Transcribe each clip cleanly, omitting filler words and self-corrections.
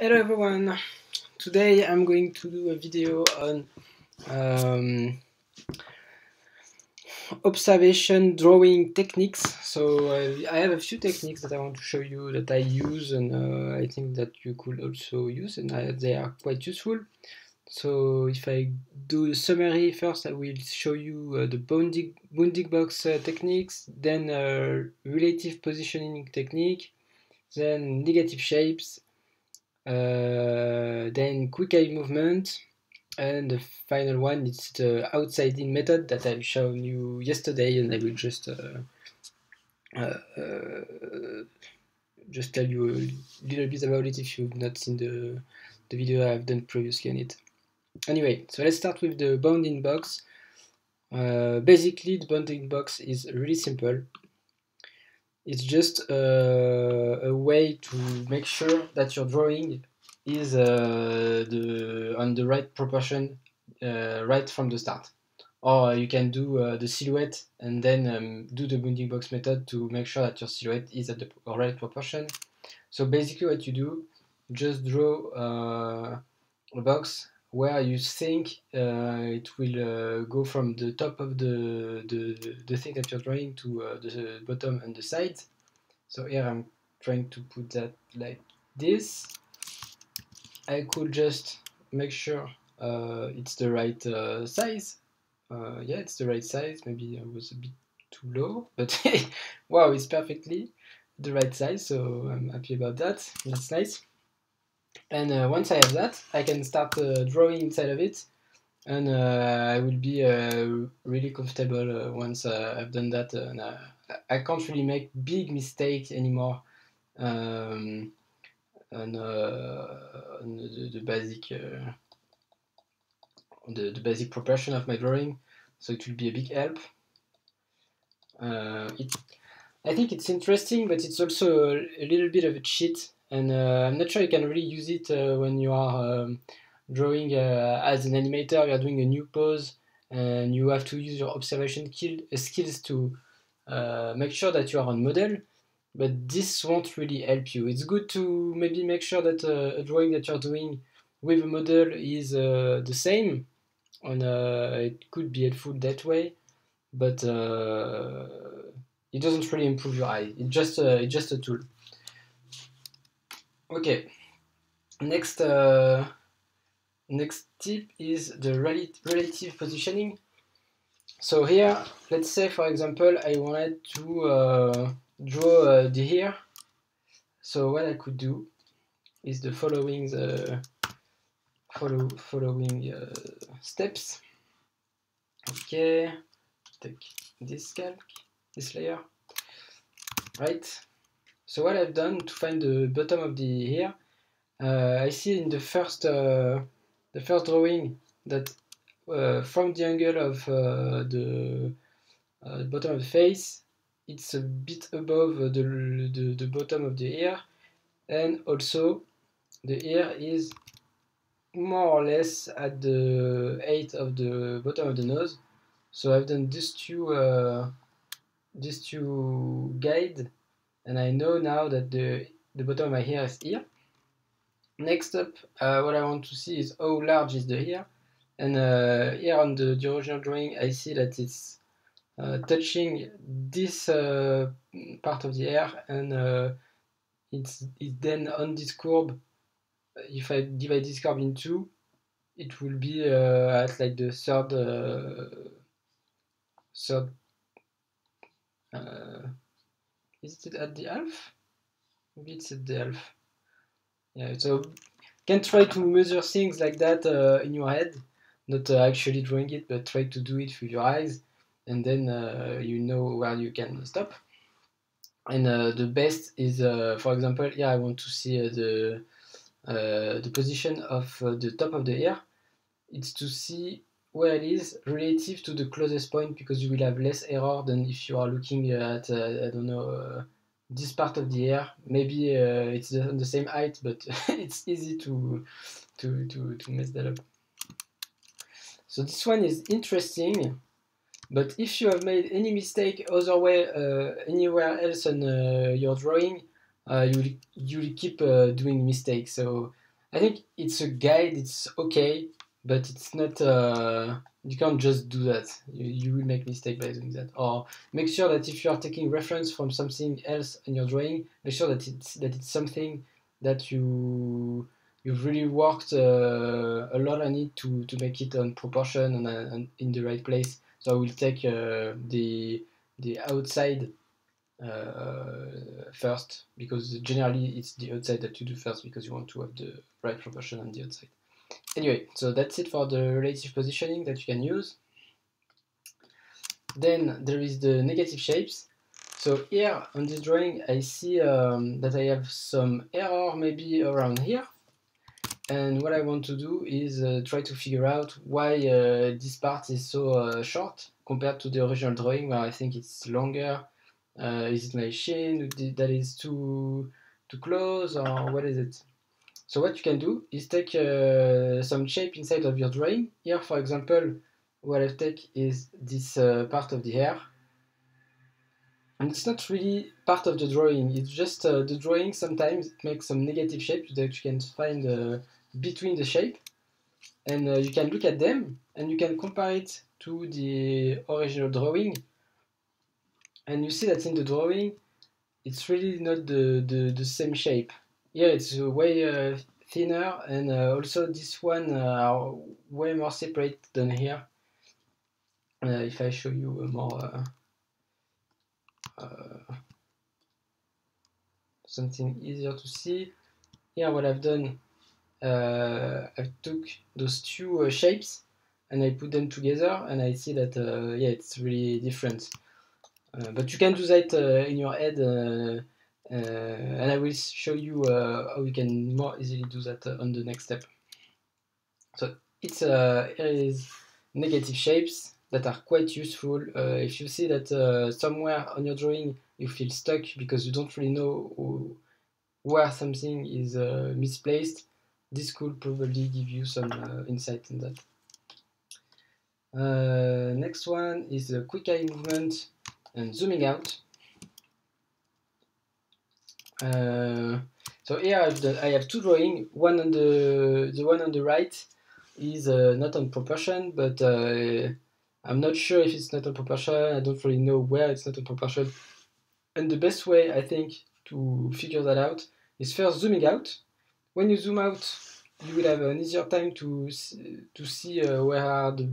Hello everyone, today I'm going to do a video on observation drawing techniques. So I have a few techniques that I want to show you that I use, and I think that you could also use, and they are quite useful. So if I do a summary first, I will show you the bounding box techniques, then relative positioning technique, then negative shapes, then quick eye movement, and the final one is the outside-in method that I've shown you yesterday, and I will just tell you a little bit about it if you've not seen the video I've done previously on it. Anyway, so let's start with the bounding box. Basically, the bounding box is really simple. It's just a way to make sure that your drawing is on the right proportion right from the start. Or you can do the silhouette and then do the bounding box method to make sure that your silhouette is at the right proportion. So basically what you do, just draw a box where you think it will go from the top of the thing that you're drawing to the bottom and the sides. So here I'm trying to put that like this. I could just make sure it's the right size. Yeah, it's the right size. Maybe I was a bit too low, but wow, it's perfectly the right size, so I'm happy about that. That's nice. And once I have that, I can start drawing inside of it, and I will be really comfortable once I've done that, and I can't really make big mistakes anymore on the basic the basic proportion of my drawing, so it will be a big help. I think it's interesting, but it's also a little bit of a cheat, and I'm not sure you can really use it when you are drawing as an animator. You are doing a new pose, and you have to use your observation skills to make sure that you are on model, but this won't really help you. It's good to maybe make sure that a drawing that you're doing with a model is the same, and it could be helpful that way, but it doesn't really improve your eye. It's just a tool. Okay, next tip is the relative positioning. So here, let's say for example I wanted to draw the ear. So what I could do is the following steps. Okay, take this layer, right? So what I've done to find the bottom of the ear, I see in the first drawing that from the angle of the bottom of the face, it's a bit above the bottom of the ear, and also the ear is more or less at the height of the bottom of the nose. So I've done these two guides, and I know now that the bottom of my ear is here. Next up, what I want to see is how large is the ear, and here on the original drawing I see that it's touching this part of the ear, and it's then on this curve. If I divide this curve in two, it will be at like the third is it at the half? Maybe it's at the half. Yeah, so you can try to measure things like that in your head, not actually drawing it, but try to do it with your eyes, and then you know where you can stop. And the best is, for example, here I want to see the position of the top of the ear. It's to see where it is relative to the closest point, because you will have less error than if you are looking at I don't know, this part of the ear. Maybe it's on the same height, but it's easy to mess that up. So this one is interesting, but if you have made any mistake anywhere else on your drawing, you will keep doing mistakes. So I think it's a guide, it's okay, but it's not, you can't just do that. You will make mistake by doing that. Or make sure that if you are taking reference from something else in your drawing, make sure that it's something that you've really worked a lot on it to make it on proportion and in the right place. So I will take the outside first, because generally it's the outside that you do first because you want to have the right proportion on the outside. Anyway, so that's it for the relative positioning that you can use. Then there is the negative shapes. So here on this drawing I see that I have some error maybe around here, and what I want to do is try to figure out why this part is so short compared to the original drawing where I think it's longer. Is it my shin that is too close, or what is it? So what you can do is take some shape inside of your drawing. Here, for example, what I take is this part of the hair. And it's not really part of the drawing, it's just the drawing sometimes it makes some negative shapes that you can find between the shape. And you can look at them and you can compare it to the original drawing. And you see that in the drawing, it's really not the same shape. Yeah, it's way thinner, and also this one are way more separate than here. If I show you more something easier to see, here what I've done, I took those two shapes and I put them together, and I see that yeah, it's really different. But you can do that in your head, and I will show you how you can more easily do that on the next step. So here is negative shapes that are quite useful. If you see that somewhere on your drawing you feel stuck because you don't really know where something is misplaced, this could probably give you some insight in that. Next one is a quick eye movement and zooming out. So here I have two drawings. One on the one on the right is not on proportion, but I'm not sure if it's not on proportion. I don't really know where it's not on proportion. And the best way I think to figure that out is first zooming out. When you zoom out, you will have an easier time to see where are the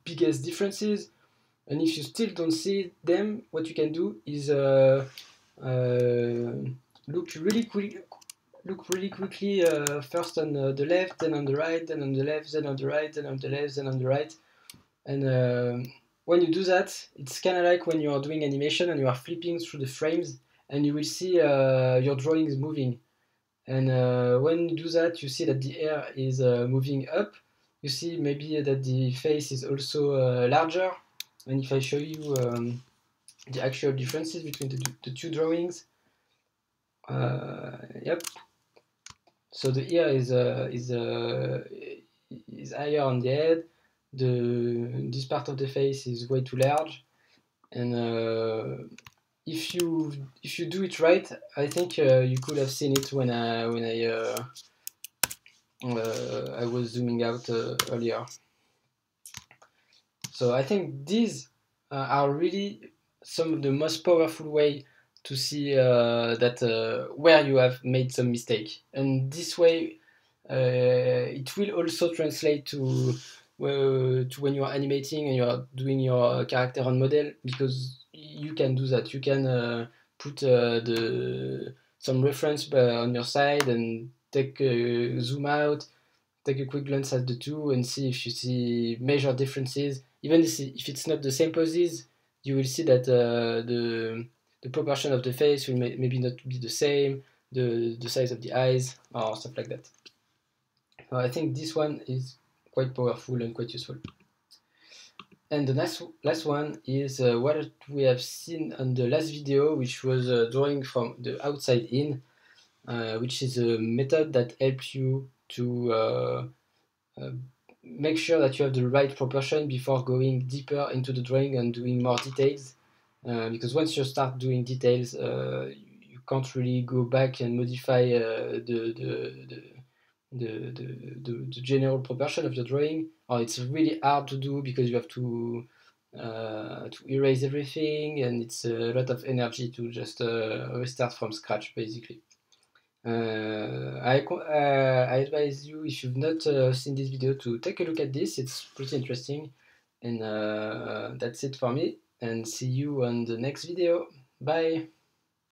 biggest differences. And if you still don't see them, what you can do is look really quickly first on the left, then on the right, then on the left, then on the right, then on the left, then on the right. And when you do that, it's kind of like when you are doing animation and you are flipping through the frames, and you will see your drawings moving. And when you do that, you see that the hair is moving up. You see maybe that the face is also larger. And if I show you the actual differences between the two drawings, yep. So the ear is higher on the head. This part of the face is way too large, and if you do it right, I think you could have seen it when I was zooming out earlier. So I think these are really some of the most powerful way to see that where you have made some mistake, and this way it will also translate to when you are animating and you are doing your character on model, because you can do that. You can put some reference on your side and take a zoom out, take a quick glance at the two and see if you see major differences. Even if it's not the same poses, you will see that the proportion of the face will maybe not be the same, the size of the eyes, or stuff like that. I think this one is quite powerful and quite useful. And the last one is what we have seen on the last video, which was drawing from the outside in, which is a method that helps you to make sure that you have the right proportion before going deeper into the drawing and doing more details. Because once you start doing details, you can't really go back and modify the general proportion of your drawing, or it's really hard to do because you have to erase everything, and it's a lot of energy to just restart from scratch, basically. I advise you, if you've not seen this video, to take a look at this. It's pretty interesting. And that's it for me, and see you on the next video. Bye!